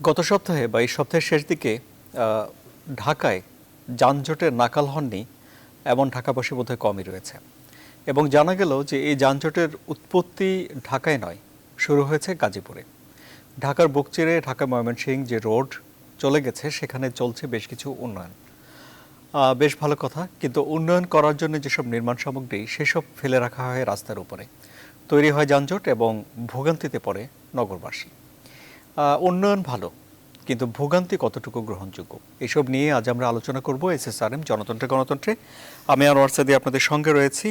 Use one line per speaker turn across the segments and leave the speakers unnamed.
গত সপ্তাহে বা এই সপ্তাহের শেষ দিকে ঢাকায় যানজটের নাকাল হননি এমন ঢাকাবাসী বোধহয় কমই রয়েছে। এবং জানা গেল যে এই যানজটের উৎপত্তি ঢাকায় নয়, শুরু হয়েছে গাজীপুরে। ঢাকার বুক চিরে ঢাকা ময়মনসিংহ যে রোড চলে গেছে সেখানে চলছে বেশ কিছু উন্নয়ন। বেশ ভালো কথা, কিন্তু উন্নয়ন করার জন্য যেসব নির্মাণ সামগ্রী সেসব ফেলে রাখা হয় রাস্তার উপরে, তৈরি হয় যানজট এবং ভোগান্তিতে পড়ে নগরবাসী। উন্নয়ন ভালো, কিন্তু ভোগান্তি কতটুকু গ্রহণযোগ্য, এসব নিয়ে আজ আমরা আলোচনা করব SSRM জনতন্ত্রে গণতন্ত্রে। আমি আনোয়ার সাদি আপনাদের সঙ্গে রয়েছি।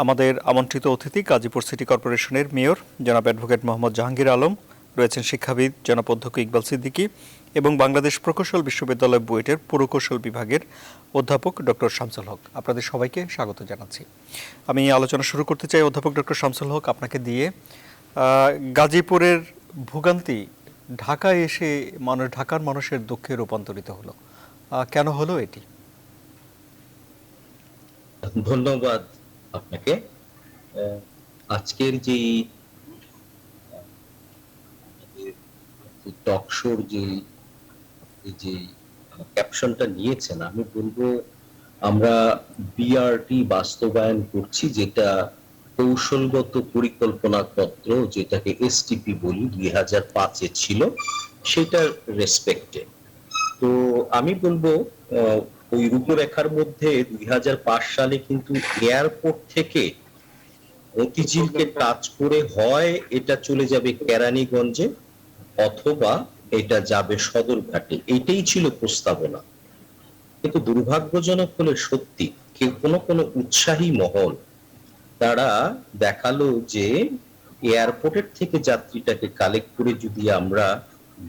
আমাদের আমন্ত্রিত অতিথি গাজীপুর সিটি কর্পোরেশনের মেয়র জনাব অ্যাডভোকেট মোহাম্মদ জাহাঙ্গীর আলম, রয়েছেন শিক্ষাবিদ জনাব অধ্যক্ষ ইকবাল সিদ্দিকী এবং বাংলাদেশ প্রকৌশল বিশ্ববিদ্যালয় বুয়েটের পুরকৌশল বিভাগের অধ্যাপক ডক্টর শামসুল হক। আপনাদের সবাইকে স্বাগত জানাচ্ছি। আমি আলোচনা শুরু করতে চাই অধ্যাপক ডক্টর শামসুল হক আপনাকে দিয়ে। গাজীপুরের ভোগান্তি ঢাকায় এসে ঢাকার মানুষের দুঃখে রূপান্তরিত হলো, কেন হলো এটি?
ধন্যবাদ আপনাকে। আজকের যে টক শোর যে ক্যাপশনটা নিয়েছেন, আমি বলবো আমরা বিআরটি বাস্তবায়ন করছি, যেটা কৌশলগত পরিকল্পনা পত্র, যেটাকে STP বলি, 2005-এ ছিল, সেটার রেসপেক্টে। তো আমি বলবো ওই রূপরেখার মধ্যে 2005 সালে কিন্তু এয়ারপোর্ট থেকে মতিঝিলকে টাচ করে হয় এটা চলে যাবে কেরানীগঞ্জে, অথবা এটা যাবে সদরঘাটে, এটাই ছিল প্রস্তাবনা। কিন্তু দুর্ভাগ্যজনক হলে সত্যি কোনো উৎসাহী মহল তারা দেখালো যে এয়ারপোর্টের থেকে যাত্রীটাকে কালেক্ট করে যদি আমরা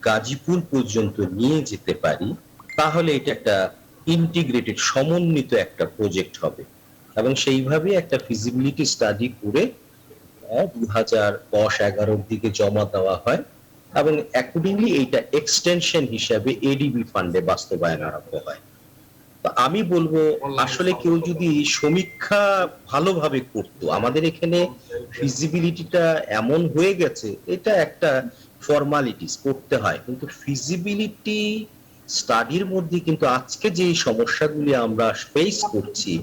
গাজীপুর পর্যন্ত নিয়ে যেতে পারি, তাহলে এটা একটা ইন্টিগ্রেটেড সমন্বিত একটা প্রজেক্ট হবে। এবং সেইভাবে একটা ফিজিবিলিটি স্টাডি করে 2010-11 দিকে জমা দেওয়া হয় এবং অ্যাকর্ডিংলি এইটা এক্সটেনশন হিসাবে ADB ফান্ডে বাস্তবায়ন আরম্ভ হয়। আমি বলবো আসলে কেউ যদি সমীক্ষা ভালোভাবে করতো, আমাদের এখানে ফিজিবিলিটিটা এমন হয়ে গেছে, এটা একটা ফর্মালিটিস করতে হয়, কিন্তু ফিজিবিলিটি স্টাডির মধ্যে কিন্তু আজকে যে সমস্যাগুলি আমরা ফেস করছি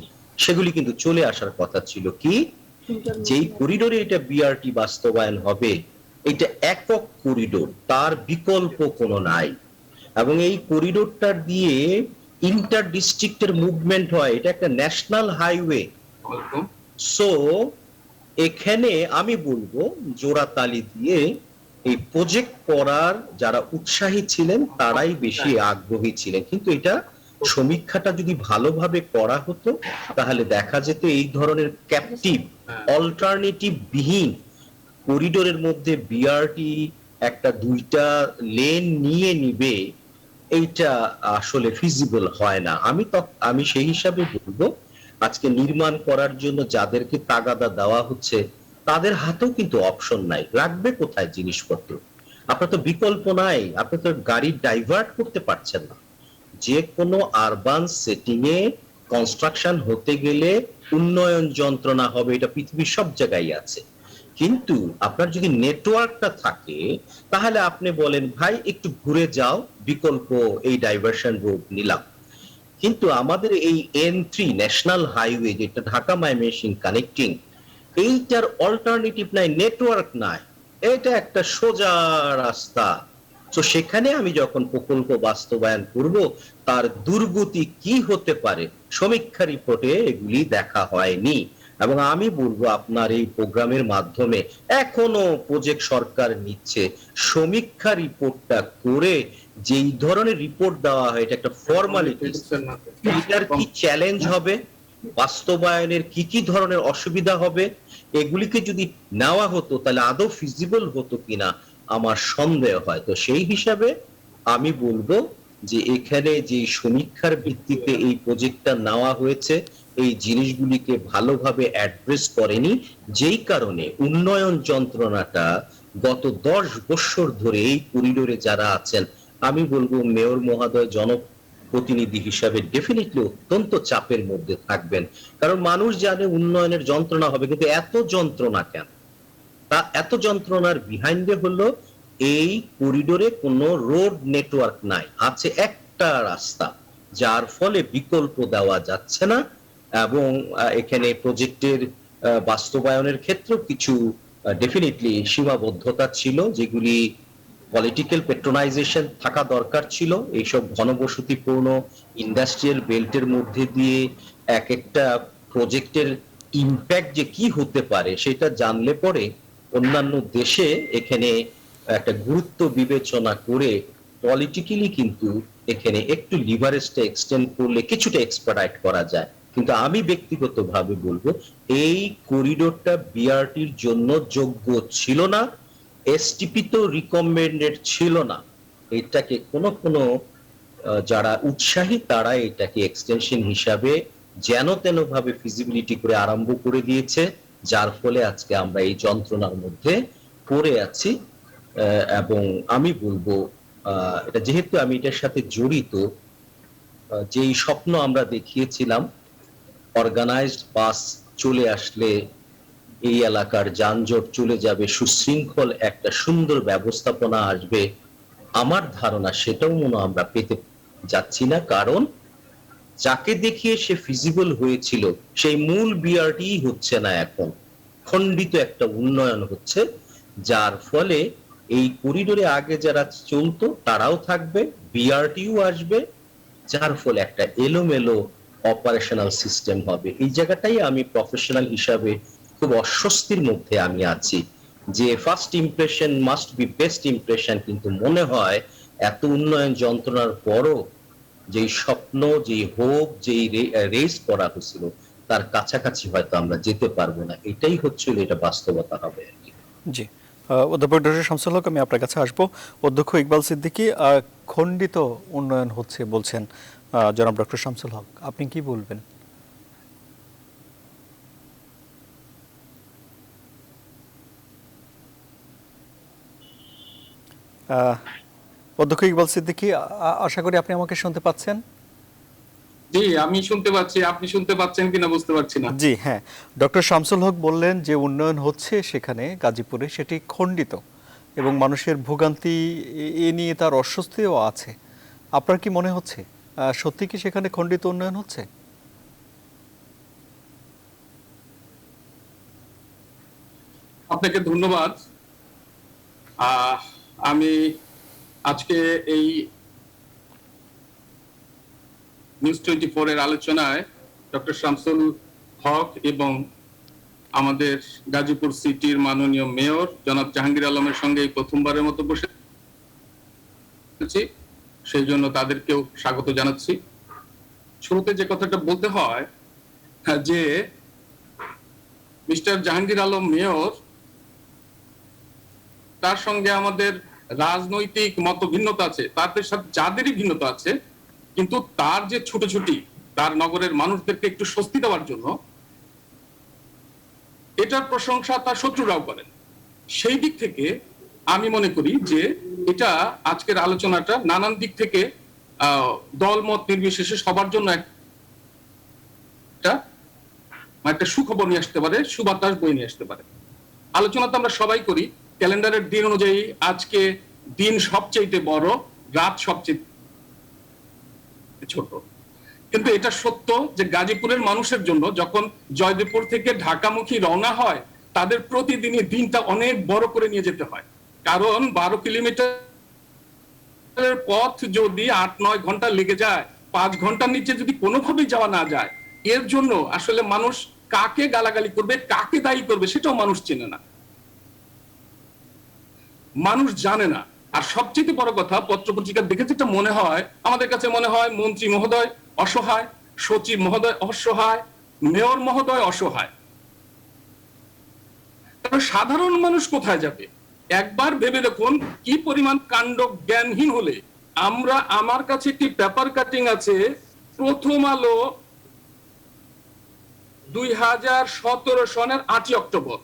সেগুলি কিন্তু চলে আসার কথা ছিল। কি, যেই করিডোরে এটা বিআরটি বাস্তবায়ন হবে, এটা একক করিডোর, তার বিকল্প কোনো নাই, এবং এই করিডোরটা দিয়ে ইন্টার ডিস্ট্রিক্টের মুভমেন্ট হয়, এটা একটা ন্যাশনাল হাইওয়ে। সো এখানে আমি বলবো জোড়াতালি দিয়ে এই প্রজেক্ট করার যারা উৎসাহী ছিলেন তারাই বেশি আগ্রহী ছিলেন। কিন্তু এটা সমীক্ষাটা যদি ভালোভাবে করা হতো, তাহলে দেখা যেত এই ধরনের ক্যাপটিভ অল্টারনেটিভ বিহীন করিডোরের মধ্যে বিআরটি একটা 2টা লেন নিয়ে নিবে, এইটা আসলে ফিজিবল হয় না। আমি সেই হিসাবে বলবো আজকে নির্মাণ করার জন্য যাদেরকে তাগাদা দেওয়া হচ্ছে তাদের হাতেও কিন্তু অপশন নাই, রাখবে কোথায় জিনিসপত্র? আপনার তো বিকল্প নাই, আপনি তো গাড়ি ডাইভার্ট করতে পারছেন না। যে কোনো আরবান সেটিং এ কনস্ট্রাকশন হতে গেলে উন্নয়ন যন্ত্রণা হবে, এটা পৃথিবীর সব জায়গায় আছে। কিন্তু আপনার যদি নেটওয়ার্কটা থাকে, তাহলে আপনি বলেন ভাই একটু ঘুরে যাও, বিকল্প এই ডাইভার্সন রোড নিলাম। কিন্তু আমাদের এই N3 ন্যাশনাল হাইওয়ে, যেটা ঢাকা ময়মনসিংহ কানেক্টিং, এইটার অল্টারনেটিভ নাই, নেটওয়ার্ক নাই, এটা একটা সোজা রাস্তা। তো সেখানে আমি যখন প্রকল্প বাস্তবায়ন করব, তার দুর্গতি কি হতে পারে সমীক্ষা রিপোর্টে এগুলি দেখা হয়নি। এবং আমি বলবো আপনার এই প্রোগ্রামের মাধ্যমে এখনো প্রজেক্ট সরকার নিচ্ছে, সমীক্ষা রিপোর্টটা করে যেই ধরনের রিপোর্ট দেওয়া হয় এটা একটা ফর্মালিটি, এটার কি চ্যালেঞ্জ হবে, বাস্তবায়নের কি কি ধরনের অসুবিধা হবে, এগুলিকে যদি নেওয়া হতো তাহলে আদৌ ফিজিবল হতো কিনা আমার সন্দেহ হয়। তো সেই হিসাবে আমি বলবো যে এখানে যে সমীক্ষার ভিত্তিতে এই প্রজেক্টটা নেওয়া হয়েছে, এই জিনিসগুলিকে ভালোভাবে অ্যাড্রেস করেনি, যেই কারণে উন্নয়ন যন্ত্রণাটা গত 10 বছর ধরে এই করিডোরে যারা আছেন, আমি বলবো মেয়র মহোদয় জনপ্রতিনিধি হিসাবে ডেফিনেটলি অত্যন্ত চাপের মধ্যে থাকবেন। কারণ মানুষ জানে উন্নয়নের যন্ত্রণা হবে, কিন্তু এত যন্ত্রণা কেন? তা এত যন্ত্রণার বিহাইন্ডে হলো এই করিডোরে কোনো রোড নেটওয়ার্ক নাই, আছে একটা রাস্তা, যার ফলে বিকল্প দেওয়া যাচ্ছে না। এবং এখানে প্রজেক্টের বাস্তবায়নের ক্ষেত্রেও কিছু ডেফিনেটলি সীমাবদ্ধতা ছিল, যেগুলি পলিটিক্যাল পেট্রোনাইজেশন থাকা দরকার ছিল। এইসব ঘনবসতিপূর্ণ ইন্ডাস্ট্রিয়াল বেল্টের মধ্যে দিয়ে এক একটা প্রজেক্টের ইম্প্যাক্ট যে কি হতে পারে সেটা জানলে পরে অন্যান্য দেশে এখানে একটা গুরুত্ব বিবেচনা করে পলিটিক্যালি কিন্তু এখানে একটু লিভারেজটা এক্সটেন্ড করলে কিছুটা এক্সপার্টাইট করা যায়। কিন্তু আমি ব্যক্তিগতভাবে বলবো এই করিডোরটা বিআরটির জন্য যোগ্য ছিল না, এসটিপি তো রিকমেন্ডেড ছিল না। এটাকে কোনো যারা উৎসাহী তারা এটাকে এক্সটেনশন হিসাবে যেন তেন ভাবে ফিজিবিলিটি করে আরম্ভ করে দিয়েছে, যার ফলে আজকে আমরা এই যন্ত্রণার মধ্যে পড়ে আছি। এবং আমি বলবো এটা যেহেতু আমি এটার সাথে জড়িত, যেই স্বপ্ন আমরা দেখিয়েছিলাম অর্গানাইজড বাস চলে আসলে এই এলাকার যানজট চলে যাবে, সুশৃঙ্খল একটা সুন্দর ব্যবস্থাপনা আসবে, আমার ধারণা সেটাও মনে আমরা পেতে যাচ্ছি না। কারণ যাকে দেখিয়ে সে ফিজিবল হয়েছিল সেই মূল বিআরটি হচ্ছে না, এখন খণ্ডিত একটা উন্নয়ন হচ্ছে, যার ফলে এই করিডোরে আগে যারা চলতো তারাও থাকবে, বিআরটিও আসবে, যার ফলে একটা এলোমেলো অপারেশনাল সিস্টেম হবে। এই জায়গাটাই আমি প্রফেশনাল হিসাবে খুব অস্বস্তির মধ্যে আমি আছি, যে first impression must be best impression, কিন্তু মনে হয় এত উন্নয়ন যন্ত্রণার পরও যেই স্বপ্ন, যেই হোপ, যেই রেস করা হয়েছিল তার কাছাকাছি হয়তো আমরা যেতে পারবো না। এটাই হচ্ছিল, এটা বাস্তবতা হবে আর কি।
জি, অধ্যাপক ডক্টর শামসুল হক, আমি আপনার কাছে আসবো। অধ্যক্ষ ইকবাল সিদ্দিকী, খণ্ডিত উন্নয়ন হচ্ছে বলছেন জনাব ডক্টর শামসুল হক, আপনি কি বলবেন? অধ্যক্ষ ইকবাল সিদ্দিকী, আশা করি আপনি আমাকে শুনতে পাচ্ছেন।
জি, আমি শুনতে পাচ্ছি, আপনি শুনতে পাচ্ছেন কিনা বুঝতে পারছি না।
জি হ্যাঁ, ডক্টর শামসুল হক বললেন যে উন্নয়ন হচ্ছে সেখানে গাজীপুরে সেটি খণ্ডিত এবং মানুষের ভোগান্তি এ নিয়ে তার অস্বস্তিও আছে। আপনার কি মনে হচ্ছে সত্যি কি সেখানে খণ্ডিত উন্নয়ন হচ্ছে?
আপনাকে ধন্যবাদ। আমি আজকে এই নিউজ 24 এর আলোচনায় ডক্টর শামসুল হক এবং আমাদের গাজীপুর সিটির মাননীয় মেয়র জনাব জাহাঙ্গীর আলমের সঙ্গে প্রথমবারের মতো বসেছি, সেই জন্য তাদেরকেও স্বাগত জানাচ্ছি। শুরুতে যে কথাটা বলতে হয় যে মিস্টার জাহাঙ্গীর আলম মেয়র, তার সঙ্গে আমাদের রাজনৈতিক মত ভিন্নতা আছে, তাদের সাথে যাদেরই ভিন্নতা আছে, কিন্তু তার যে ছুটোছুটি তার নগরের মানুষদেরকে একটু স্বস্তি দেওয়ার জন্য, এটার প্রশংসা তার শত্রুরাও করেন। সেই দিক থেকে আমি মনে করি যে এটা আজকের আলোচনাটা নানান দিক থেকে দলমত নির্বিশেষে সবার জন্য একটা সুখবর নিয়ে আসতে পারে, সুবাতাস বই নিয়ে আসতে পারে। আলোচনা তো আমরা সবাই করি, ক্যালেন্ডারের দিন অনুযায়ী আজকে দিন সবচেয়ে বড়, রাত সবচেয়ে ছোট। কিন্তু এটা সত্য যে গাজীপুরের মানুষের জন্য যখন জয়দেবপুর থেকে ঢাকামুখী রওনা হয়, তাদের প্রতিদিনই দিনটা অনেক বড় করে নিয়ে যেতে হয়। কারণ 12 কিলোমিটার পথ যদি 8-9 ঘন্টা লেগে যায়, 5 ঘন্টার নিচে যদি কোনোভাবেই যাওয়া না যায়, এর জন্য আসলে মানুষ কাকে গালাগালি করবে, কাকে দায়ী করবে সেটাও মানুষ চেনে না, মানুষ জানে না। আর সবচেয়ে বড় কথা, পত্রপত্রিকা দেখে যেটা মনে হয়, আমাদের কাছে মনে হয় মন্ত্রী মহোদয় অসহায়, সচিব মহোদয় অসহায়, মেয়র মহোদয় অসহায়। তবে সাধারণ মানুষ কোথায় যাবে? একবার ভেবে দেখুন কি পরিমাণ কাণ্ড জ্ঞানহীন হলে আমরা, আমার কাছে একটি পেপার কাটিং আছে, প্রথম আলো 2017 সনের 8 অক্টোবর,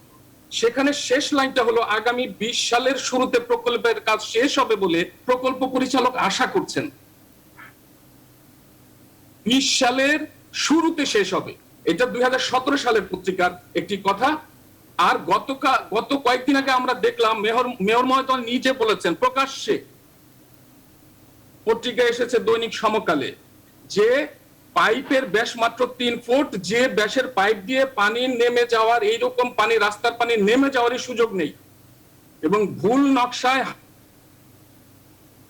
সেখানে শেষ লাইনটা হলো আগামী 20 সালের শুরুতে প্রকল্পের কাজ শেষ হবে বলে প্রকল্প পরিচালক আশা করছেন। 20 সালের শুরুতে শেষ হবে, এটা 2017 সালের পত্রিকার একটি কথা। আর গত কয়েকদিন আগে আমরা দেখলাম মেয়র মহোদয় নিজে বলেছেন প্রকাশ্যে, পত্রিকায় এসেছে দৈনিক সমকালে, যে পাইপের ব্যাস মাত্র 3 ফুট, যে ব্যাসের পাইপ দিয়ে পানি নেমে যাওয়ার, এইরকম পানি, রাস্তার পানি নেমে যাওয়ারই সুযোগ নেই, এবং ভুল নকশায়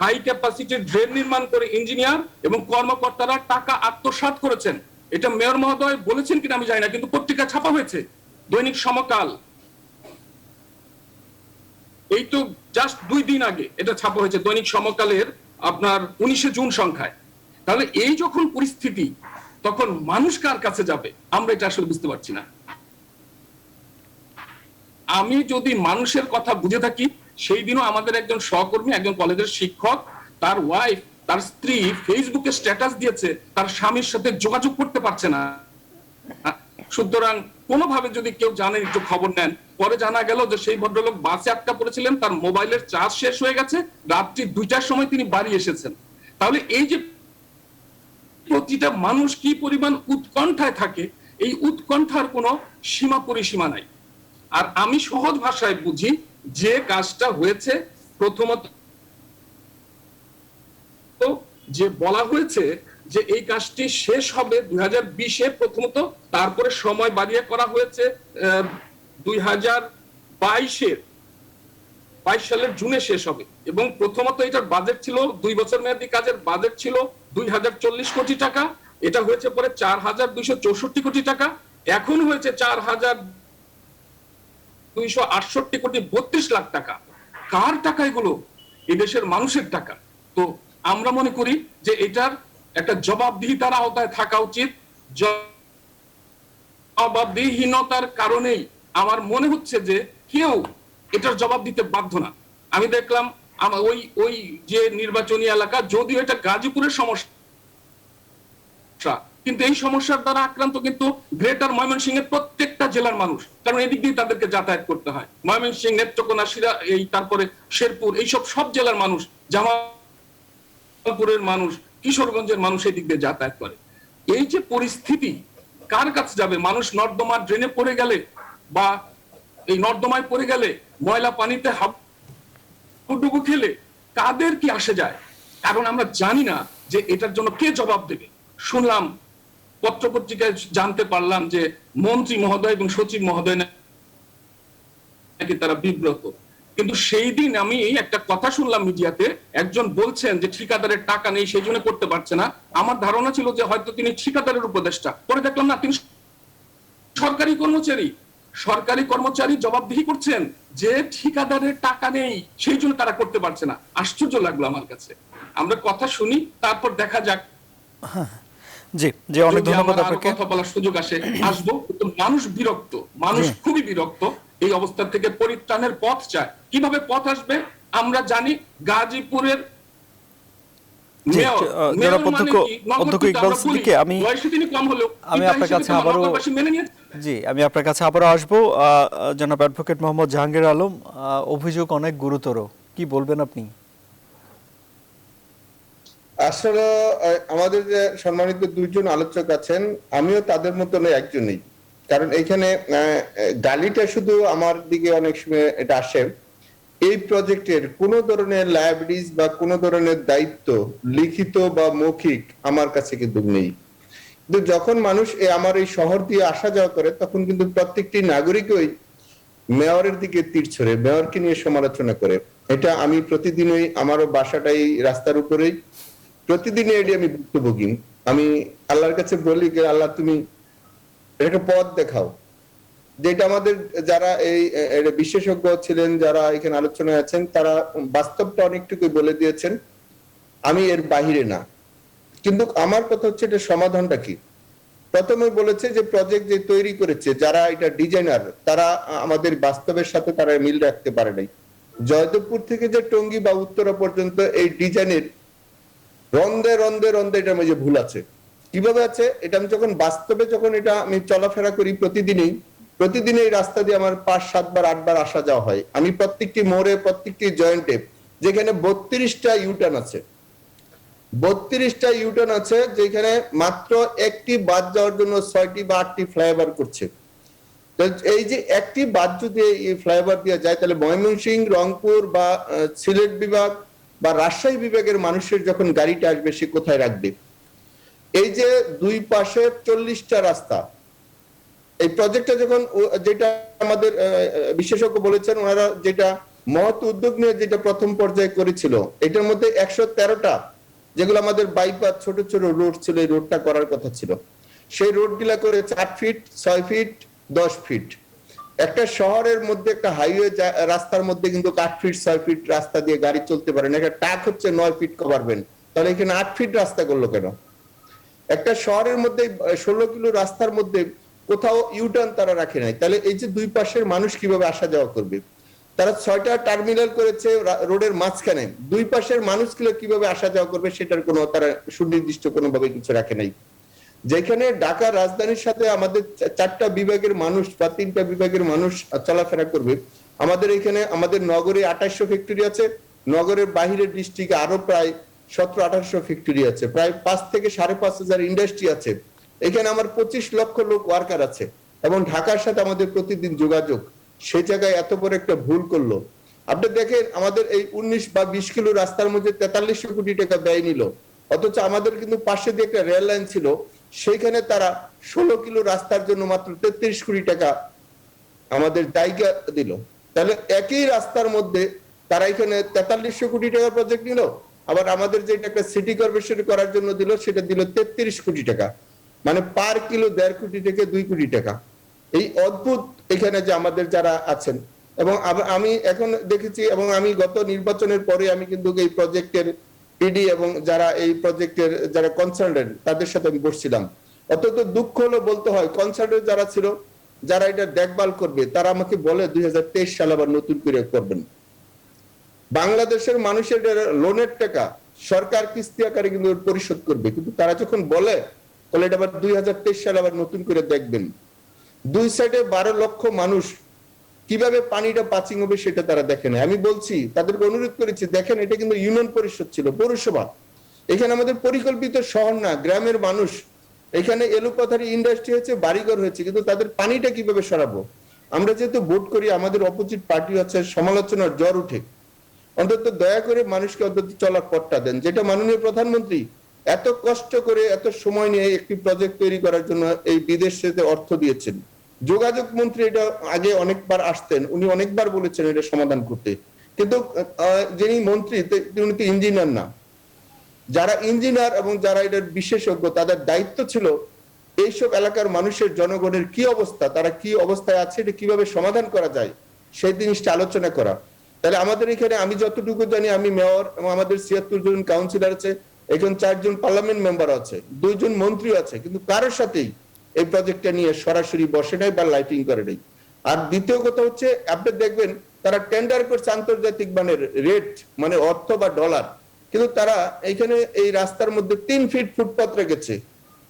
হাই ক্যাপাসিটি ড্রেন নির্মাণ করে ইঞ্জিনিয়ার এবং কর্মকর্তারা টাকা আত্মসাৎ করেছেন। এটা মেয়র মহোদয় বলেছেন কিনা আমি জানি না, কিন্তু পত্রিকা ছাপা হয়েছে, দৈনিক সমকাল, এই তো জাস্ট 2 দিন আগে এটা ছাপা হয়েছে দৈনিক সমকালের আপনার 19 জুন সংখ্যায়। তাহলে এই যখন পরিস্থিতি, তখন মানুষ কার কাছে যাবে আমরা এটা আসলে বুঝতে পারছি না। আমি যদি মানুষের কথা বুঝে থাকি, সেই দিনও আমাদের একজন সহকর্মী, একজন কলেজের শিক্ষক, তার ওয়াইফ, তার স্ত্রী ফেসবুকে স্ট্যাটাস দিয়েছে তার স্বামীর সাথে যোগাযোগ করতে পারছে না। সুতরাং কোনোভাবে যদি কেউ জানেন একটু খবর নেন। পরে জানা গেল যে সেই ভদ্রলোক বাসে আটকা পড়েছিলেন, তার মোবাইলের চার্জ শেষ হয়ে গেছে, রাত্রি 2টার সময় তিনি বাড়ি এসেছেন। তাহলে এই যে প্রতিটা মানুষ কি পরিমাণ উৎকণ্ঠায় থাকে, এই উৎকণ্ঠার কোনো সীমা পরিসীমা নাই। আর আমি সহজ ভাষায় বুঝি যে কাজটা হয়েছে, প্রথমত যে বলা হয়েছে যে এই কাজটি শেষ হবে 2020-এ প্রথমত, তারপরে সময় বাড়িয়ে করা হয়েছে 2022 সালের জুনে শেষ হবে, এবং প্রথমত এটার বাজেট ছিল 2 বছর মেয়াদী কাজের বাজেট ছিল 2040 কোটি টাকা, এটা হয়েছে পরে 4264 কোটি টাকা, এখন হয়েছে 4268 কোটি 32 লাখ টাকা। কার টাকা এগুলো? এই দেশের মানুষের টাকা। তো আমরা মনে করি যে এটার একটা জবাবদিহিতার আওতায় থাকা উচিত। জবাবদিহীনতার কারণেই আমার মনে হচ্ছে যে কেউ এটার জবাব দিতে বাধ্য না। আমি দেখলাম আমার ওই যে নির্বাচনী এলাকা, যদিও এটা গাজীপুরের সমস্যা, কিন্তু এই সমস্যার দ্বারা আক্রান্ত কিন্তু গ্রেটার ময়মনসিংহের প্রত্যেকটা জেলার মানুষ, কারণ এদিক দিয়ে তাদেরকে যাতায়াত করতে হয়। ময়মনসিংহ, নেত্রকোনা, এই তারপরে শেরপুর, এইসব সব জেলার মানুষ, জামালপুরের মানুষ, কিশোরগঞ্জের মানুষ এই দিক দিয়ে যাতায়াত করে। এই যে পরিস্থিতি, কার কাছে যাবে? মানুষ নর্দমা ড্রেনে পড়ে গেলে বা এই নর্দমায় পড়ে গেলে, ময়লা পানিতে হাবুডুবু খেলে কাদের কি আসে যায়? কারণ আমরা জানি না যে এটার জন্য কে জবাব দেবে। শুনলাম পত্রপত্রিকায় জানতে পারলাম যে মন্ত্রী মহোদয় এবং সচিব মহোদয় নাকি তারা বিব্রত, কিন্তু সেই দিন আমি একটা কথা শুনলাম মিডিয়াতে, একজন বলছেন যে ঠিকাদারের টাকা নেই সেই জন্য করতে পারছে না। আমার ধারণা ছিল যে হয়তো তিনি ঠিকাদারের উপদেষ্টা, পরে দেখলাম না, তিনি সরকারি কর্মচারী জবাবদিহি করছেন যে ঠিকাদারের টাকা নেই সেই জন্য তারা করতে পারছে না। আশ্চর্য লাগলো আমার কাছে। আমরা কথা শুনি, তারপর দেখা যাক।
জি জি, অনেক ধন্যবাদ আপনাকে।
কথা বলার সুযোগ আসবো। মানুষ বিরক্ত, মানুষ খুবই বিরক্ত, এই অবস্থা থেকে পরিত্রাণের পথ চায়। কিভাবে পথ আসবে আমরা জানি। গাজীপুরের
আমি আপনার কাছে আবারও আসবো। জনাব অ্যাডভোকেট মোহাম্মদ জাহাঙ্গীর আলম, অভিযোগ অনেক গুরুতর, কি বলবেন আপনি?
আসলে আমাদের যে সম্মানিত 2 জন আলোচক আছেন, আমিও তাদের মতন একজনই। কারণ এখানে গালিটা শুধু আমার দিকে অনেক সময় এটা আসে, এই প্রজেক্টের কোন ধরনের লায়াবিলিটিস বা কোন ধরনের দায়িত্ব লিখিত বা মৌখিক আমার কাছে কিন্তু নেই। কিন্তু যখন মানুষ আমার এই শহর দিয়ে আসা যাওয়া করে, তখন কিন্তু প্রত্যেকটি নাগরিকই মেয়রের দিকে তীর ছড়ে, মেয়রকে নিয়ে সমালোচনা করে। এটা আমি প্রতিদিনই, আমারও বাসাটাই রাস্তার উপরেই, প্রতিদিনই এটি আমি ভুক্তভোগী। আমি আল্লাহর কাছে বলি যে আল্লাহ তুমি একটা পথ দেখাও। যেটা আমাদের যারা এই বিশেষজ্ঞ ছিলেন, যারা এখানে আলোচনায় আছেন, তারা বাস্তবটা অনেকটুকুই বলে দিয়েছেন, আমি এর বাহিরে না। কিন্তু আমার কথা হচ্ছে এটা সমাধানটা কি। প্রথমে বলেছে যে প্রজেক্ট যে তৈরি করেছে, যারা এটা ডিজাইনার, তারা আমাদের বাস্তবের সাথে তারা মিল রাখতে পারে নাই। জয়দেবপুর থেকে যে টঙ্গী বা উত্তরা পর্যন্ত এই ডিজাইনের রন্ধে রন্ধে রন্ধে এটার মধ্যে ভুল আছে। কিভাবে আছে এটা আমি যখন বাস্তবে যখন এটা আমি চলাফেরা করি প্রতিদিনই এই রাস্তা দিয়ে আমার 5, 7 বার 8 বার আসা যাওয়া হয়। আমি প্রত্যেকটি মোড়ে, প্রত্যেকটি জয়েন্টে, যেখানে 32টা ইউটার্ন আছে, 32টা ইউটার্ন আছে, যেখানে মাত্র একটি বাদ যাওয়ার জন্য 6টি বা 8টি ফ্লাইওভার করছে। তো এই যে একটি বাদ যদি এই ফ্লাইওভার দেওয়া যায়, তাহলে ময়মনসিংহ, রংপুর বা সিলেট বিভাগ বা রাজশাহী বিভাগের মানুষের যখন গাড়িটা আসবে সে কোথায় রাখবে? এই যে দুই পাশে 40টা রাস্তা, এই প্রজেক্টটা যখন যেটা আমাদের বিশেষজ্ঞ বলেছেন, ওনারা যেটা মহৎ উদ্যোগ নিয়ে যেটা প্রথম পর্যায়ে করেছিল, এটার মধ্যে 113টা যেগুলো আমাদের বাইপাস ছোট ছোট রোড ছিল, এই রোডটা করার কথা ছিল, সেই রোডগুলা করে 4 ফিট, 6 ফিট, 10 ফিট। একটা শহরের মধ্যে একটা হাইওয়ে রাস্তার মধ্যে কিন্তু 8 ফিট 6 ফিট রাস্তা দিয়ে গাড়ি চলতে পারে না। একটা ট্রাক হচ্ছে 9 ফিট কভারবেন, তাহলে এখানে 8 ফিট রাস্তা করলো কেন? একটা শহরের মধ্যে 16 কিলো রাস্তার মধ্যে কোথাও ইউটার্ন তারা রাখে নাই, তাহলে এই যে দুই পাশের মানুষ কিভাবে আসা যাওয়া করবে? তারা 6টা টার্মিনাল করেছে রোডের মাঝখানে, দুই পাশের মানুষগুলো কিভাবে আসা যাওয়া করবে সেটার কোনো তারা সুনির্দিষ্ট কোনোভাবে কিছু রাখে নাই। যেখানে ঢাকা রাজধানীর সাথে আমাদের 4টা বিভাগের মানুষ বা 3টা বিভাগের মানুষ চলাফেরা করবে, আমাদের এখানে আমাদের নগরে 2800 ফ্যাক্টরি আছে, নগরের বাহিরের ডিস্ট্রিক্টে আরো প্রায় 1700-1800 ফ্যাক্টরি আছে, প্রায় 5 থেকে 5,500 ইন্ডাস্ট্রি আছে। এখানে আমার 25 লক্ষ লোক ওয়ার্কার আছে এবং ঢাকার সাথে আমাদের প্রতিদিন যোগাযোগ। সেই জায়গায় এত বড় একটা ভুল করলো। আপনি দেখেন আমাদের এই 19 বা 20 কিলো রাস্তার মধ্যে 4300 কোটি টাকা ব্যয় নিল, অথচ আমাদের কিন্তু পাশে দিয়ে একটা রেল লাইন ছিল, সেইখানে তারা 16 কিলো রাস্তার জন্য মাত্র 33 কোটি টাকা আমাদের জায়গা দিল। তাহলে একই রাস্তার মধ্যে তারা এখানে 4300 কোটি টাকা প্রজেক্ট নিল, আবার আমাদের যেটা একটা সিটি কর্পোরেশন করার জন্য দিল সেটা দিল 33 কোটি টাকা, মানে পার কিলো 1.5 কোটি থেকে 2 কোটি টাকা। এই অদ্ভুত এখানে যে আমাদের যারা আছেন, এবং আমি এখন দেখেছি এবং আমি গত নির্বাচনের পরে আমি কিন্তু এই প্রজেক্টের পিডি এবং যারা এই প্রজেক্টের যারা কনসার্নেড তাদের সাথে আমি বসছিলাম। অত্যন্ত দুঃখ হলো বলতে হয়, কনসার্নেড যারা ছিল, যারা এটা দেখভাল করবে, তারা আমাকে বলে 2023 সালে আবার নতুন করে করবেন। বাংলাদেশের মানুষের লোনের টাকা সরকার কিস্তি আকারে কিন্তু পরিশোধ করবে, কিন্তু তারা যখন বলে এটা আবার 2023 সালে আবার নতুন করে দেখবেন। দুই সাইডে 12 লক্ষ মানুষ, কিভাবে পানিটা পাচিং হবে সেটা তারা দেখে না। আমি বলছি, তাদেরকে অনুরোধ করেছি, দেখেন এটা কিন্তু ইউনিয়ন পরিষদ ছিল, পৌরসভা, এখানে আমাদের পরিকল্পিত শহর না, গ্রামের মানুষ। এখানে এলোপাথারি ইন্ডাস্ট্রি হয়েছে, বাড়িঘর হয়েছে, কিন্তু তাদের পানিটা কিভাবে সরাবো? আমরা যেহেতু ভোট করি, আমাদের অপোজিট পার্টি আছে, সমালোচনার জ্বর উঠে, অন্তত দয়া করে মানুষকে অন্তত চলার পথটা দেন। যেটা মাননীয় প্রধানমন্ত্রী এত কষ্ট করে এত সময় নিয়ে একটি প্রজেক্ট তৈরি করার জন্য এই বিদেশ থেকে অর্থ দিয়েছেন। যোগাযোগ মন্ত্রী এটা আগে অনেকবার আসতেন, উনি অনেকবার বলেছেন এটা সমাধান করতে, কিন্তু যিনি মন্ত্রী তিনি তো ইঞ্জিনিয়ার না। যারা ইঞ্জিনিয়ার এবং যারা এটার বিশেষজ্ঞ, তাদের দায়িত্ব ছিল এইসব এলাকার মানুষের জনগণের কি অবস্থা, তারা কি অবস্থায় আছে, এটা কিভাবে সমাধান করা যায় সেই জিনিসটা আলোচনা করা। তাহলে আমাদের এখানে আমি যতটুকু জানি, আমি মেয়র এবং আমাদের 76 জন কাউন্সিলর আছে, এখন 4 জন পার্লামেন্ট মেম্বার আছে, 2 জন মন্ত্রী আছে, কিন্তু কারোর সাথেই এই প্রজেক্টটা নিয়ে সরাসরি বসে নাই বা লাইটিং করে নাই। আর দ্বিতীয় কথা হচ্ছে, আপনি দেখবেন তারা টেন্ডার করছে আন্তর্জাতিক মানের রেট, মানে অর্থ বা ডলার, কিন্তু তারা এইখানে এই রাস্তার মধ্যে 3 ফিট ফুটপাথ রেখেছে,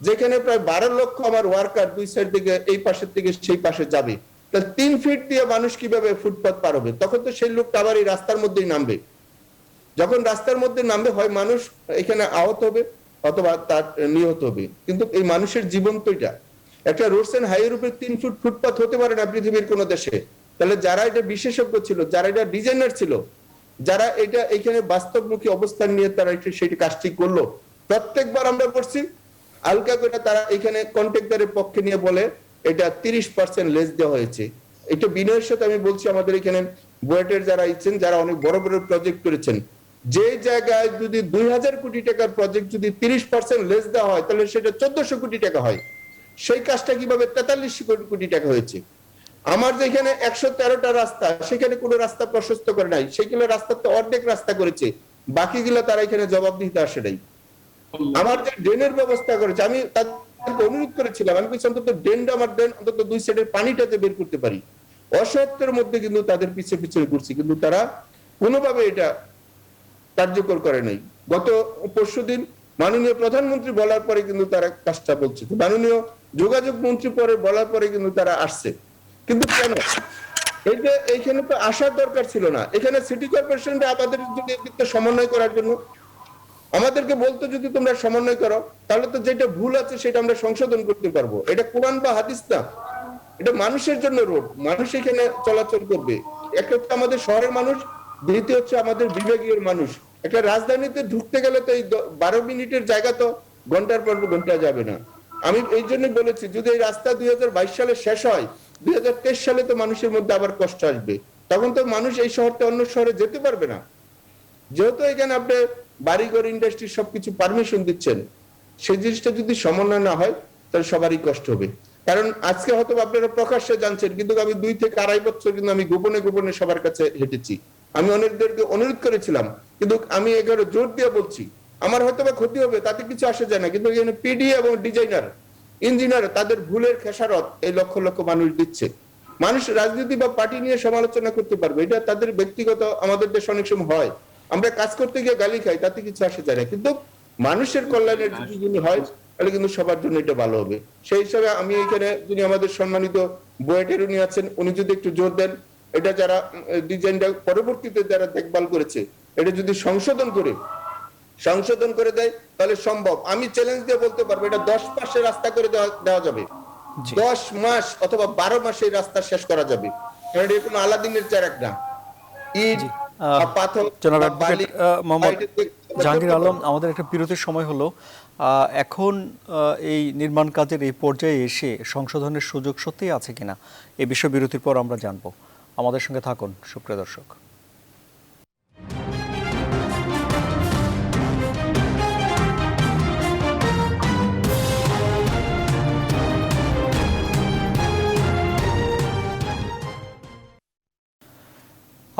যেখানে প্রায় 12 লক্ষ আমার ওয়ার্কার দুই সাইড থেকে এই পাশের থেকে সেই পাশে যাবে। তাহলে 3 ফিট দিয়ে মানুষ কিভাবে ফুটপাথ পার হবে? তখন তো সেই লোকটা আবার এই রাস্তার মধ্যেই নামবে। যখন রাস্তার মধ্যে নামবে, হয় মানুষ এখানে আহত হবে অথবা তার নিহত হবে, কিন্তু এই মানুষের জীবন তো এটা। একটা রোডস এন্ড হাইওয়ের উপরে 3 ফুট ফুটপাথ হতে পারে না পৃথিবীর কোন দেশে। তাহলে যারা এটা বিশেষজ্ঞ ছিল, যারা এটা ডিজাইনার ছিল, যারা এটা এখানে বাস্তবমুখী অবস্থান নিয়ে তারা সেই কাজটি করলো, প্রত্যেকবার আমরা করছি হালকা করে তারা এখানে কন্ট্রাক্টরের পক্ষে নিয়ে বলে এটা 30% লেস দেওয়া হয়েছে। এটা বিনয়ের সাথে আমি বলছি, আমাদের এখানে বুয়েটের যারা ইচ্ছেন, যারা অনেক বড় বড় প্রজেক্ট করেছেন, যে জায়গায় যদি 2000 কোটি টাকার প্রজেক্ট যদি 30% লেস দেওয়া হয়, তাহলে সেটা 1400 কোটি টাকা হয়। সেই কাজটা কিভাবে 43 কোটি টাকা হয়েছে? আমার যেখানে 113টা রাস্তা, সেখানে কোনো রাস্তা প্রশস্ত করে নাই, সেগুলো রাস্তাতে অর্ধেক রাস্তা করেছে, বাকিগুলো তারা এখানে জবাব দিতে আসে নাই। আমার যে ড্রেনের ব্যবস্থা করেছে, আমি তাদেরকে অনুরোধ করেছিলাম, আমি বলছি অন্তত ড্রেনটা, আমার ড্রেন অন্তত 2 সাইডের পানিটাতে বের করতে পারি। অসত্যের মধ্যে কিন্তু তাদের পিছিয়ে পিছিয়ে ঘুরছি, কিন্তু তারা কোনোভাবে এটা কার্যকর করে নাই। গত পরশুদিন মাননীয় প্রধানমন্ত্রী বলার পরে কিন্তু তারা কাজটা বলছে, মাননীয় যোগাযোগ মন্ত্রী পরে বলার পরে কিন্তু তারা আসছে। কিন্তু কেন? এইখানে তো আসার দরকার ছিল না। এখানে সিটি কর্পোরেশনটা আমাদের যদি সমন্বয় করার জন্য আমাদেরকে বলতো, যদি তোমরা সমন্বয় করো তাহলে তো যেটা ভুল আছে সেটা আমরা সংশোধন করতে পারবো। এটা কোরআন বা হাদিস না, এটা মানুষের জন্য রোড, মানুষ এখানে চলাচল করবে। একটা হচ্ছে আমাদের শহরের মানুষ, দ্বিতীয় হচ্ছে আমাদের বিভাগীয় মানুষ। একটা রাজধানীতে ঢুকতে গেলে তো এই 12 মিনিটের জায়গা তো ঘন্টার পর ঘন্টা যাবে না। আমি এই জন্য বলেছি, যদি এই রাস্তা 2022 সালে শেষ হয়, 2023 সালে তো মানুষের মধ্যে আবার কষ্ট আসবে, তখন তো মানুষ এই শহরটা অন্য শহরে যেতে পারবে না। যেহেতু এখানে আপনি বাড়িঘর, ইন্ডাস্ট্রি সবকিছু পারমিশন দিচ্ছেন, সেই জিনিসটা যদি সমন্বয় না হয় তাহলে সবারই কষ্ট হবে। কারণ আজকে হয়তো আপনারা প্রকাশ্যে জানছেন, কিন্তু আমি 2 থেকে 2.5 বছর কিন্তু আমি গোপনে গোপনে সবার কাছে হেঁটেছি। আমি অনেকদেরকে অনুরোধ করেছিলাম, কিন্তু আমি এখানে জোর দিয়ে বলছি, আমার হয়তো বা ক্ষতি হবে, তাতে কিছু আসে যায় না, কিন্তু এখানে পিডি এবং ডিজাইনার, ইঞ্জিনিয়ার তাদের ভুলের খেসারত এই লক্ষ লক্ষ মানুষ দিচ্ছে। মানুষ রাজনীতি বা পার্টি নিয়ে সমালোচনা করতে পারবে, এটা তাদের ব্যক্তিগত, আমাদের দেশে অনেক সময় হয়, আমরা কাজ করতে গিয়ে গালি খাই, তাতে কিছু আসে যায় না, কিন্তু মানুষের কল্যাণের যদি হয় তাহলে কিন্তু সবার জন্য এটা ভালো হবে। সেই হিসাবে আমি এখানে, যিনি আমাদের সম্মানিত বুয়েটের উনি আছেন, উনি যদি একটু জোর দেন, এটা যারা ডিজাইনটা পরবর্তীতে যারা দেখভাল করেছে, এটা যদি সংশোধন করে দেয় তাহলে সম্ভব। আমি চ্যালেঞ্জ দিয়ে বলতে পারবো, এটা 10 মাসে রাস্তা করে দেওয়া যাবে, 10 মাস অথবা 12 মাসে এই রাস্তা শেষ করা যাবে। কারণ এটা কোনো আলাদিনের চেরাক না, ইট পাথর
জনাব
বা
অ্যাডভোকেট
বালি,
মোহাম্মদ
এটা
জাহাঙ্গীর আলম, আমাদের একটা বিরতির সময় হলো। এখন এই নির্মাণ কাজের এই পর্যায়ে এসে সংশোধনের সুযোগ সত্যিই আছে কিনা, এই বিষয়ে বিরতির পর আমরা জানবো। আমাদের সঙ্গে থাকুন সুপ্রিয় দর্শক।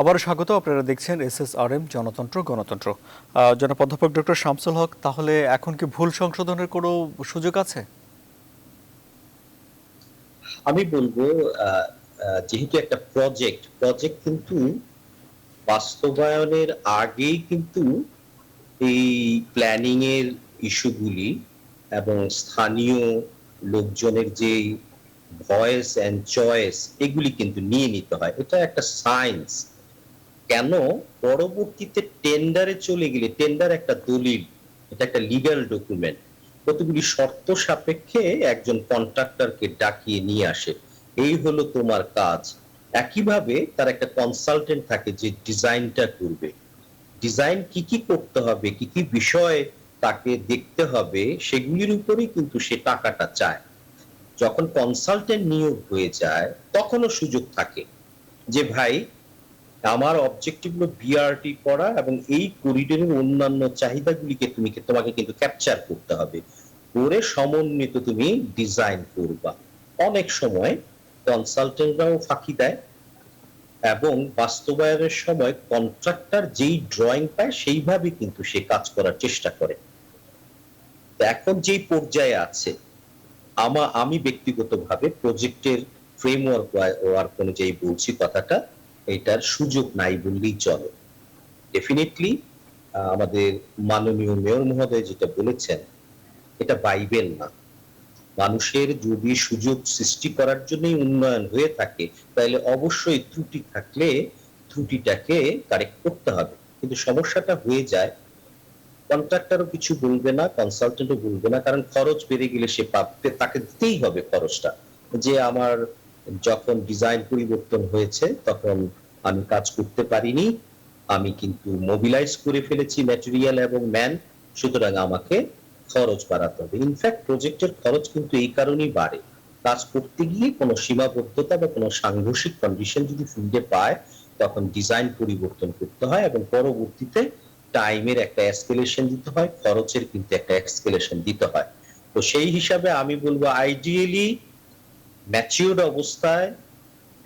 আবারও স্বাগত, আপনারা দেখছেন SSRM জনতন্ত্র গণতন্ত্র। জনাব অধ্যাপক ডক্টর শামসুল হক, তাহলে এখন কি ভুল সংশোধনের কোনো সুযোগ আছে?
আমি বলবো যেহেতু একটা প্রজেক্ট কিন্তু বাস্তবায়নের আগেই কিন্তু এই প্ল্যানিং এর ইস্যুগুলি এবং স্থানীয় লোকজনের যে ভয়েস এন্ড চয়েস, এগুলি কিন্তু নিয়ে নিতে হয়। এটা একটা সায়েন্স। কেন পরবর্তীতে টেন্ডারে চলে গেলে, টেন্ডার একটা দলিল, এটা একটা লিগ্যাল ডকুমেন্ট, কতগুলি শর্ত সাপেক্ষে একজন কন্ট্রাক্টরকে ডাকিয়ে নিয়ে আসে, এই হলো তোমার কাজ। একইভাবে তার একটা কনসালটেন্ট থাকে যে ডিজাইনটা করবে, ডিজাইন কি কি করতে হবে, কি কি বিষয় তাকে দেখতে হবে, সেগুলির উপরেই কিন্তু সে টাকাটা চায়। যখন কনসালটেন্ট নিয়োগ হয়ে যায় তখনও সুযোগ থাকে যে ভাই আমার অবজেক্টিভ হলো বিআরটি করা এবং এই করিডোরের অন্যান্য চাহিদাগুলিকে তোমাকে কিন্তু ক্যাপচার করতে হবে, করে সমন্বিত তুমি ডিজাইন করবা। অনেক সময় কনসালটেন্টরাও ফাঁকি দেয় এবং বাস্তবায়নের সময় কন্ট্রাক্টর যেই ড্রয়িং পায় সেইভাবে কিন্তু সে কাজ করার চেষ্টা করে। এখন যেই পর্যায়ে আছে, আমি ব্যক্তিগতভাবে প্রজেক্টের ফ্রেমওয়ার্ক অনুযায়ী বলছি কথাটা, এটার সুযোগ নাই বললেই চলে। ডেফিনেটলি আমাদের মাননীয় মেয়র মহোদয় যেটা বলেছেন, এটা বাইবেল না। মানুষের যদি সুযোগ সৃষ্টি করার জন্যই উন্নয়ন হয়ে থাকে, তাহলে অবশ্যই ত্রুটি থাকলে ত্রুটিটাকে কারেক্ট করতে হবে। কিন্তু সমস্যাটা হয়ে যায়, কন্ট্রাক্টরও কিছু বলবে না, কনসালটেন্টও বলবে না, কারণ খরচ বেড়ে গেলে সে পাবে, তাকে দিতেই হবে খরচটা। যে আমার যখন ডিজাইন পরিবর্তন হয়েছে তখন আমি কাজ করতে পারিনি, আমি কিন্তু মোবিলাইজ করে ফেলেছি ম্যাটেরিয়াল এবং ম্যান, সুতরাং আমাকে খরচ বাড়াতে হবে। ইনফ্যাক্ট প্রজেক্টের খরচ কিন্তু এই কারণেই বাড়ে, কাজ করতে গিয়ে কোনো সীমাবদ্ধতা বা কোনো সাংঘর্ষিক কন্ডিশন যদি ফিল্ডে পায়, তখন ডিজাইন পরিবর্তন করতে হয় এবং পরবর্তীতে টাইমের একটা এসকেলেশন দিতে হয়, খরচের কিন্তু একটা এসকেলেশন দিতে হয়। তো সেই হিসাবে আমি বলবো আইডিয়ালি ম্যাচিউরড অবস্থায়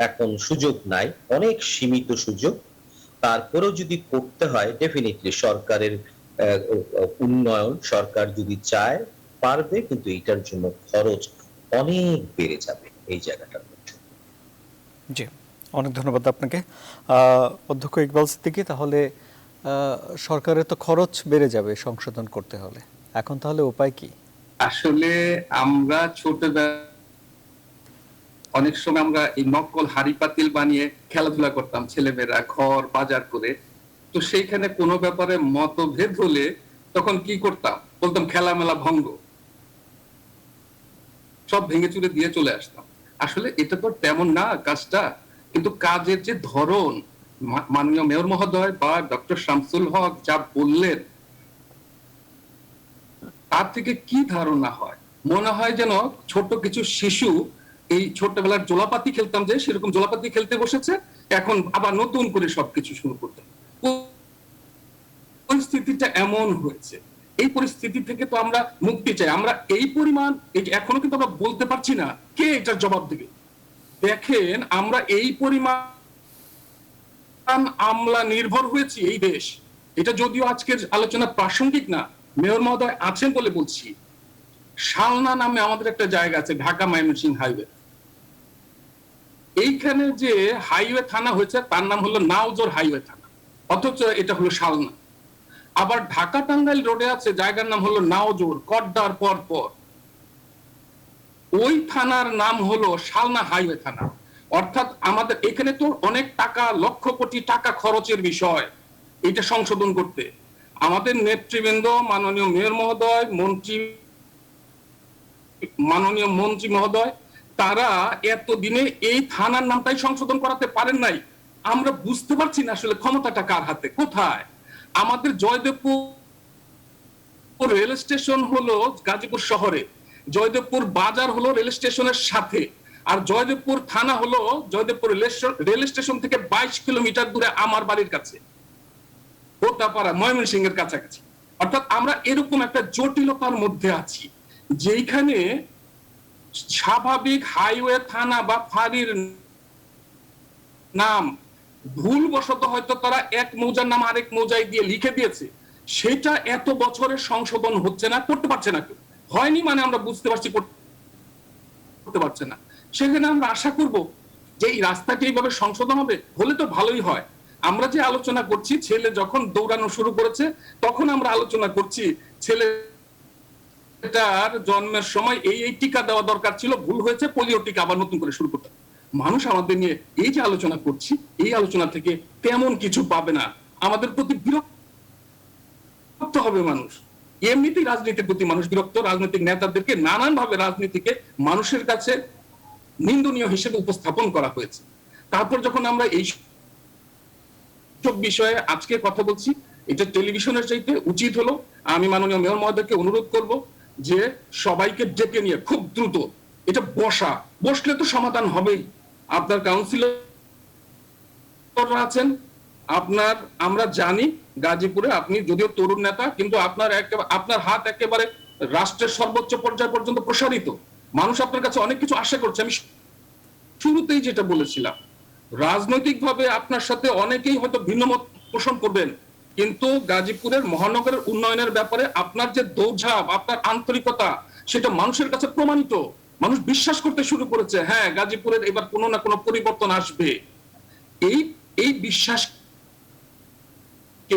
এখন সুযোগ নাই, অনেক সীমিত সুযোগ। তারপরেও যদি করতে হয়, ডেফিনেটলি সরকারের উন্নয়ন, সরকার যদি চায় পারবে, কিন্তু এটার জন্য খরচ অনেক বেড়ে যাবে এই জায়গাটার মধ্যে।
জি, অনেক ধন্যবাদ আপনাকে অধ্যক্ষ ইকবাল সিদ্দিকী। তাহলে সরকারের তো খরচ বেড়ে যাবে সংশোধন করতে হলে, এখন তাহলে উপায় কি?
আসলে আমরা ছোটবেলা অনেক সময় আমরা এই নকল হাড়ি পাতিল বানিয়ে খেলাধুলা করতাম, ছেলেমেয়েরা ঘর বাজার করে। তো সেইখানে কোনো ব্যাপারে মতভেদ হলে তখন কি করতাম, বলতাম খেলামেলা ভঙ্গ, সব ভেঙে চুরে দিয়ে চলে আসতাম। আসলে এটা তো তেমন না কাজটা, কিন্তু কাজের যে ধরন, মাননীয় মেয়র মহোদয় বা ডক্টর শামসুল হক যা বললেন, তার থেকে কি ধারণা হয়? মনে হয় যেন ছোট কিছু শিশু, এই ছোটবেলার জোলাপাতি খেলতাম যে, সেরকম জোলাপাতি খেলতে বসেছে, এখন আবার নতুন করে সবকিছু শুরু করতে। পরিস্থিতিটা এমন হয়েছে, এই পরিস্থিতি থেকে তো আমরা মুক্তি চাই। আমরা এই পরিমাণ, এই যে এখনো কিন্তু আমরা বলতে পারছি না কে এটার জবাব দেবে। দেখেন, আমরা এই পরিমাণ আমলা নির্ভর হয়েছি এই দেশ। এটা যদিও আজকের আলোচনা প্রাসঙ্গিক না, মেয়র মহোদয় আছেন বলে বলছি। শালনা নামে আমাদের একটা জায়গা আছে, ঢাকা ময়মনসিংহ হাইওয়ে। এইখানে যে হাইওয়ে থানা হয়েছে তার নাম হলো নাওজোর হাইওয়ে থানা, অথচ এটা হলো শালনা। আবার ঢাকা টাঙ্গাইল রোডে আছে জায়গার নাম হলো নাওজোর, কড্ডার পর পর ওই থানার নাম হলো শালনা হাইওয়ে থানা। অর্থাৎ আমাদের এখানে তো অনেক টাকা, লক্ষ কোটি টাকা খরচের বিষয় এটা সংশোধন করতে। আমাদের নেতৃবৃন্দ, মাননীয় মেয়র মহোদয়, মাননীয় মন্ত্রী মহোদয়, তারা এতদিনে এই থানার নামটাই সংশোধন করাতে পারেন নাই। আমরা বুঝতে পারছি না আসলে ক্ষমতাটা কার হাতে, কোথায়। আমাদের জয়দেবপুর রেল স্টেশন হলো গাজীপুর শহরে, জয়দেবপুর বাজার হলো রেল স্টেশনের সাথে, আর জয়দেবপুর থানা হলো জয়দেবপুর রেল স্টেশন থেকে 22 কিলোমিটার দূরে আমার বাড়ির কাছে, কোটাপাড়া, ময়মনসিংহের কাছাকাছি। অর্থাৎ আমরা এরকম একটা জটিলতার মধ্যে আছি, যেখানে স্বাভাবিক হাইওয়ে থানা বা ফাঁড়ির নাম ভুলবশত হয়তো তারা এক মৌজার নাম আরেক মৌজায় দিয়ে লিখে দিয়েছে, সেটা এত বছরের সংশোধন হচ্ছে না, করতে পারছে না কেউ। হয়নি মানে আমরা বুঝতে পারছি করতে পারছে না। সেখানে আমরা আশা করব যে এই রাস্তাটি এইভাবে সংশোধন হবে, হলে তো ভালোই হয়। আমরা যে আলোচনা করছি, ছেলে যখন দৌড়ানো শুরু করেছে তখন আমরা আলোচনা করছি ছেলেটার জন্মের সময় এই টিকা দেওয়া দরকার ছিল, ভুল হয়েছে, পোলিও টিকা আবার নতুন করে শুরু করতে। মানুষ আমাদের নিয়ে এই যে আলোচনা করছি, এই আলোচনা থেকে তেমন কিছু পাবে না। আমাদের প্রতি বিরক্ত হবে মানুষ, এমনিতেই রাজনীতির প্রতি মানুষ বিরক্ত। রাজনৈতিক নেতাদেরকে নানান ভাবে রাজনীতিকে মানুষের কাছে নিন্দনীয় হিসেবে উপস্থাপন করা হয়েছে। তারপর যখন আমরা এই সব বিষয়ে আজকে কথা বলছি, এটা টেলিভিশনের চাইতে উচিত হলো আমি মাননীয় মেয়র মহোদয়কে অনুরোধ করব যে সবাইকে ডেকে নিয়ে খুব দ্রুত এটা বসলে তো সমাধান হবেই। আপনার কাউন্সিলর আছেন, আমরা জানি গাজীপুরে আপনি যদিও তরুণ নেতা, কিন্তু আপনার হাত একেবারে রাষ্ট্রের সর্বোচ্চ পর্যায় পর্যন্ত প্রসারিত। মানুষ আপনার কাছে অনেক কিছু আশা করছে। আমি শুরুতেই যেটা বলেছিলাম, রাজনৈতিকভাবে আপনার সাথে অনেকেই হয়তো ভিন্নমত পোষণ করবেন, কিন্তু গাজীপুরের মহানগরের উন্নয়নের ব্যাপারে আপনার যে দৌড়ঝাঁপ, আপনার আন্তরিকতা, সেটা মানুষের কাছে প্রমাণিত। মানুষ বিশ্বাস করতে শুরু করেছে, হ্যাঁ, গাজীপুরের এবার কোনো না কোনো পরিবর্তন আসবে। এই বিশ্বাস,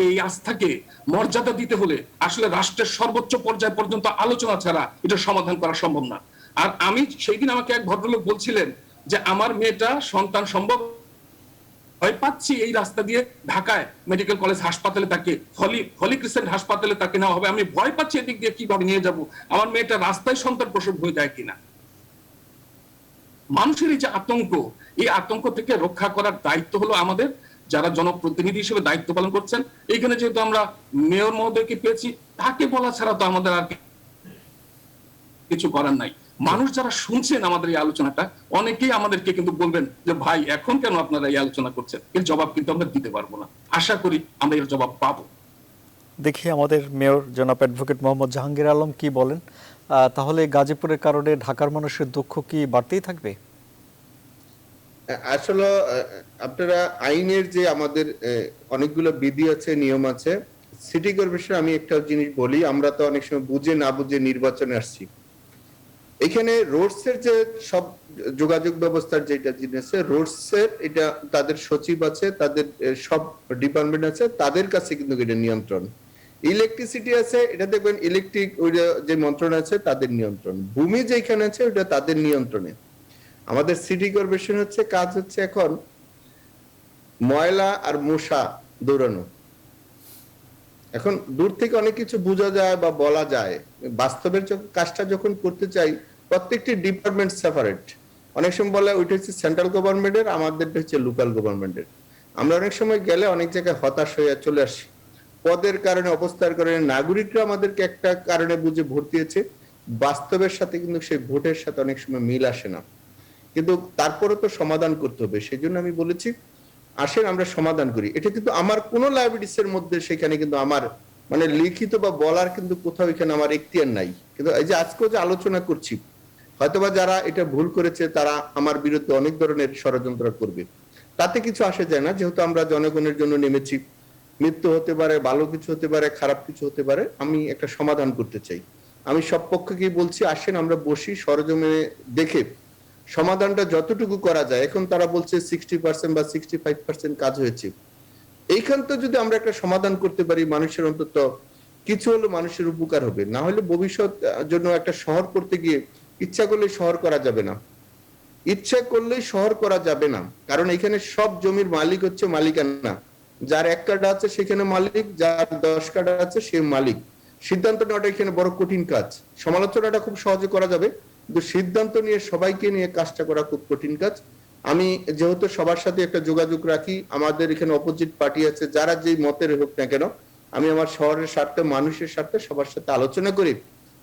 এই আস্থাকে মর্যাদা দিতে হলে আসলে রাষ্ট্রের সর্বোচ্চ পর্যায় পর্যন্ত আলোচনা ছাড়া এটা সমাধান করা সম্ভব না। আর আমি সেই দিন আমাকে এক ভদ্রলোক বলছিলেন যে আমার মেয়েটা সন্তান সম্ভব, ভয় পাচ্ছি এই রাস্তা দিয়ে ঢাকায় মেডিকেল কলেজ হাসপাতালে তাকে, হলি ক্রিসেন্ট হাসপাতালে তাকে নেওয়া হবে, আমি ভয় পাচ্ছি এদিক দিয়ে কিভাবে নিয়ে যাব, আমার মেয়েটা রাস্তায় সন্তান প্রসব হয়ে যায় কিনা। মানুষের এই যে আতঙ্ক, এই আতঙ্ক থেকে রক্ষা করার দায়িত্ব হলো আমাদের, যারা জনপ্রতিনিধি হিসেবে দায়িত্ব পালন করছেন। এইখানে যেহেতু আমরা মেয়র মহোদয়কে পেয়েছি, তাকে বলা ছাড়া তো আমাদের আর কিছু করার নাই। মানুষ যারা শুনছেন আমাদের এই আলোচনাটা, অনেকেই আমাদেরকে কিন্তু বলবেন যে ভাই এখন কেন আপনারা এই আলোচনা করছেন, এর জবাব কিন্তু আমরা দিতে পারবো না। আশা করি আমরা এর জবাব পাবো।
দেখি আমাদের মেয়র জনাব অ্যাডভোকেট মোহাম্মদ জাহাঙ্গীর আলম কি বলেন। তাহলে গাজীপুরের কারণে ঢাকার মানুষের দুঃখ কি বাড়তেই থাকবে?
আসলে আপনারা আইনের যে আমাদের অনেকগুলো বিধি আছে, নিয়ম আছে। সিটি কর্পোরেশন, আমি একটা জিনিস বলি, আমরা তো অনেক সময় বুঝে না বুঝে নির্বাচনে আসছি। এখানে রোডসের যে সব যোগাযোগ ব্যবস্থার যেটা জিনিস আছে, রোডসের এটা তাদের সচিব আছে, তাদের সব ডিপার্টমেন্ট আছে, তাদের কাছে কিন্তু এটা নিয়ন্ত্রণ। ইলেকট্রিসিটি আছে, এটা দেখবেন ইলেকট্রিক ওইটা যে মন্ত্রণালয় আছে তাদের নিয়ন্ত্রণ। ভূমি যেখানে আছে ওটা তাদের নিয়ন্ত্রণে। আমাদের সিটি কর্পোরেশন হচ্ছে কাজ হচ্ছে এখন ময়লা আর মশা দৌড়ানো। এখন দূর থেকে অনেক কিছু বোঝা যায় বা বলা যায়, বাস্তবের কাজটা যখন করতে চাই প্রত্যেকটি ডিপার্টমেন্ট সেপারেট। অনেক সময় বলে ওইটা হচ্ছে সেন্ট্রাল গভর্নমেন্টের, আমাদেরটা হচ্ছে লোকাল গভর্নমেন্টের। আমরা অনেক সময় গেলে অনেক জায়গায় হতাশ হয়ে চলে আসি, পদের কারণে, অবস্থার কারণে। নাগরিকরা আমাদেরকে একটা কারণে বুঝে ভোট দিয়েছে, বাস্তবের সাথে কিন্তু সেই ভোটের সাথে অনেক সময় মিল আসে না, কিন্তু তারপরে তো সমাধান করতে হবে। সেই জন্য আমি বলেছি আসেন আমরা সমাধান করি। এটা কিন্তু আমার কোনো লাইবিলিটিস এর মধ্যে, সেখানে কিন্তু আমার মানে লিখিত বা বলার কিন্তু কোথাও এখানে আমার এখতিয়ার নাই। কিন্তু এই যে আজকেও যে আলোচনা করছি, হয়তোবা যারা এটা ভুল করেছে তারা আমার বিরুদ্ধে অনেক ধরনের ষড়যন্ত্র করবে, তাতে কিছু আসে যায় না, যেহেতু আমরা জনগণের জন্য নেমেছি। মৃত্যু হতে পারে, ভালো কিছু হতে পারে, খারাপ কিছু হতে পারে, আমি একটা সমাধান করতে চাই। আমি সব পক্ষকেই বলছি আসেন আমরা বসি, সরজমিনে দেখে সমাধানটা যতটুকু করা যায়। এখন তারা বলছে 60% বা 65% কাজ হয়েছে। এইখান তো যদি আমরা একটা সমাধান করতে পারি, মানুষের অন্তত কিছু হলো মানুষের উপকার হবে। না হলে ভবিষ্যৎ জন্য একটা শহর করতে গিয়ে ইচ্ছা করলে শহর করা যাবে না, ইচ্ছা করলেই শহর করা যাবে না। কারণ এখানে সব জমির মালিক হচ্ছে মালিকানা, যার 1 কাঠা আছে সেখানে মালিক, যার 10 কাঠা আছে সে মালিক। সিদ্ধান্ত নেওয়াটা এখানে বড় কঠিন কাজ। সমালোচনাটা খুব সহজে করা যাবে, কিন্তু সিদ্ধান্ত নিয়ে সবাইকে নিয়ে কাজটা করা খুব কঠিন কাজ। আমি যেহেতু সবার সাথে একটা যোগাযোগ রাখি, আমাদের এখানে অপোজিট পার্টি আছে, যারা যেই মতের হোক না কেন, আমি আমার শহরের স্বার্থে, মানুষের স্বার্থে সবার সাথে আলোচনা করে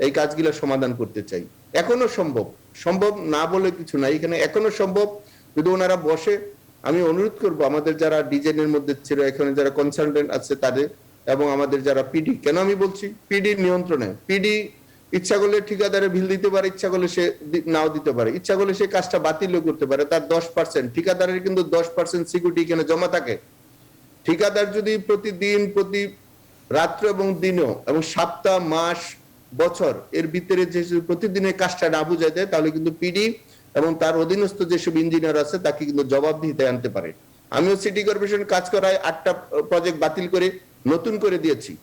এই কাজগুলো সমাধান করতে চাই। এখনো সম্ভব, সম্ভব না বলে কিছু নাই, এখানে এখনো সম্ভব যদি ওনারা বসে। আমি অনুরোধ করব আমাদের যারা ডিজাইনের মধ্যে ছিল, এখানে যারা কনসালটেন্ট আছে তাদের, এবং আমাদের যারা পিডি, কেন আমি বলছি পিডির নিয়ন্ত্রণে, পিডি ইচ্ছা করলে ঠিকাদারে বিল দিতে পারে, ইচ্ছা করলে সে নাও দিতে পারে, ইচ্ছা করলে সে কাজটা বাতিলও করতে পারে। তার 10%, ঠিকাদারের কিন্তু 10% সিকিউরিটি এখানে জমা থাকে। ঠিকাদার যদি প্রতিদিন, প্রতি রাত্র এবং দিনও, এবং সপ্তাহ, মাস, বছর এর ভিতরে যে প্রতিদিনের কাজটা না বুঝাই দেয়, তাহলে কিন্তু পিডি এবং তার অধীনস্থ যেসব ইঞ্জিনিয়ার আছে তাকে কিন্তু জবাবদিহিতে আনতে পারে। আমিও সিটি কর্পোরেশন কাজ করায় 8টা প্রজেক্ট বাতিল করে নতুন করে দিয়েছি।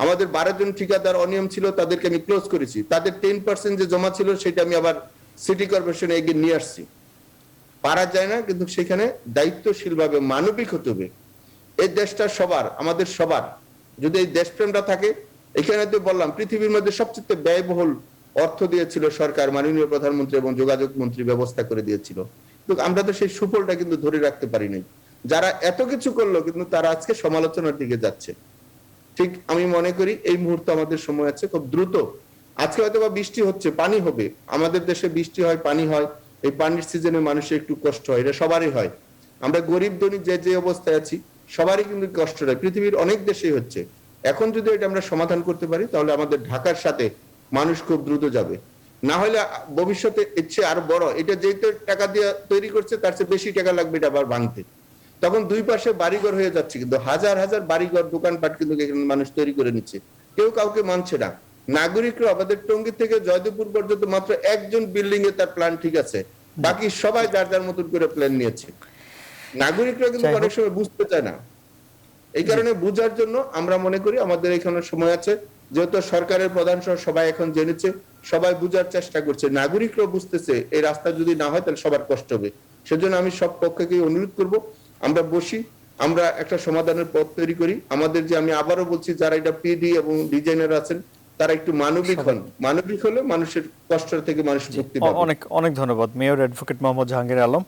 আমাদের 12 জন ঠিকাদার অনিয়ম ছিল, তাদেরকে আমি ক্লোজ করেছি। তাদের 10% যে জমা ছিল সেটা আমি আবার সিটি কর্পোরেশনে এগিয়ে নিয়ে আসছি। পারা যায় না, কিন্তু সেখানে দায়িত্বশীল ভাবে মানবিক হতে হবে। এই দেশটা সবার, আমাদের সবার। যদি এই দেশপ্রেমটা থাকে, এখানে তো বললাম পৃথিবীর মধ্যে সবচেয়ে ব্যয়বহুল অর্থ দিয়েছিল সরকার, মাননীয় প্রধানমন্ত্রী এবং যোগাযোগ মন্ত্রী ব্যবস্থা করে দিয়েছিল, কিন্তু আমরা তো সেই সুফলটা কিন্তু ধরে রাখতে পারি নাই। যারা এত কিছু করলো কিন্তু তারা আজকে সমালোচনার দিকে যাচ্ছে। ঠিক আমি মনে করি এই মুহূর্তে আমাদের সময় আছে খুব দ্রুত। আজকে হয়তো বা বৃষ্টি হচ্ছে, পানি হবে, আমাদের দেশে বৃষ্টি হয়, পানি হয়, এই পানির সিজনে মানুষের একটু কষ্ট হয়, এটা সবারই হয়। আমরা গরিব ধনী যে যে অবস্থায় আছি সবারই কিন্তু কষ্ট হয়, পৃথিবীর অনেক দেশেই হচ্ছে। এখন যদি এটা আমরা সমাধান করতে পারি, তাহলে আমাদের ঢাকার সাথে মানুষ খুব দ্রুত যাবে। না হলে ভবিষ্যতে ইচ্ছে আরো বড়, এটা যে টাকা দিয়ে তৈরি করছে তার চেয়ে বেশি টাকা লাগবে এটা আবার ভাঙতে। তখন দুই পাশে বাড়িঘর হয়ে যাচ্ছে, কিন্তু হাজার হাজার বাড়িঘর, দোকানপাট কিন্তু এখানে মানুষ তৈরি করে নিচ্ছে, কেউ কাউকে মানছে না। নাগরিকরা আমাদের টঙ্গী থেকে জয়দেবপুর পর্যন্ত মাত্র একজন বিল্ডিং এ তার প্ল্যান ঠিক আছে, বাকি সবাই যার যার মতন করে প্ল্যান নিয়েছে। নাগরিকরা কিন্তু অনেক সময় বুঝতে চায় না। এই কারণে বুঝার জন্য আমরা মনে করি আমাদের এখানে সময় আছে, যেহেতু সরকারের প্রধান সবাই এখন জেনেছে, সবাই বুঝার চেষ্টা করছে, নাগরিকরাও বুঝতেছে এই রাস্তা যদি না হয় তাহলে সবার কষ্ট হবে। সেজন্য আমি সব পক্ষকে অনুরোধ করব, আমরা বসি, আমরা একটা সমাধানের পথ তৈরি করি। আমাদের যে, আমি আবারও বলছি, যারা এটা পিডি এবং ডিজাইনার আছেন তারা একটু মানবিক হন, মানবিক হলে মানুষের কষ্ট থেকে মানুষ মুক্তি পাবে।
অনেক অনেক ধন্যবাদ মেয়র অ্যাডভোকেট মোহাম্মদ জাহাঙ্গীর আলম।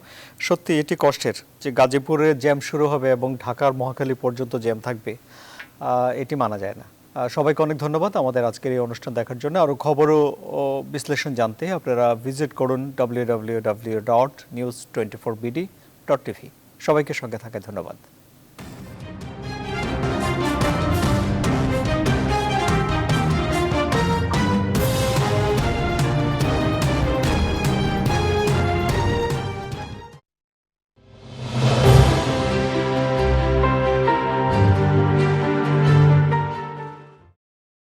সত্যি এটি কষ্টের যে গাজীপুরে জ্যাম শুরু হবে এবং ঢাকার মহাখালী পর্যন্ত জ্যাম থাকবে, এটি মানা যায় না। সবাইকে অনেক ধন্যবাদ আমাদের আজকের এই অনুষ্ঠান দেখার জন্য। আরও খবর ও বিশ্লেষণ জানতে আপনারা ভিজিট করুন www.news24bd.tv। সবাইকে সঙ্গে থাকায় ধন্যবাদ।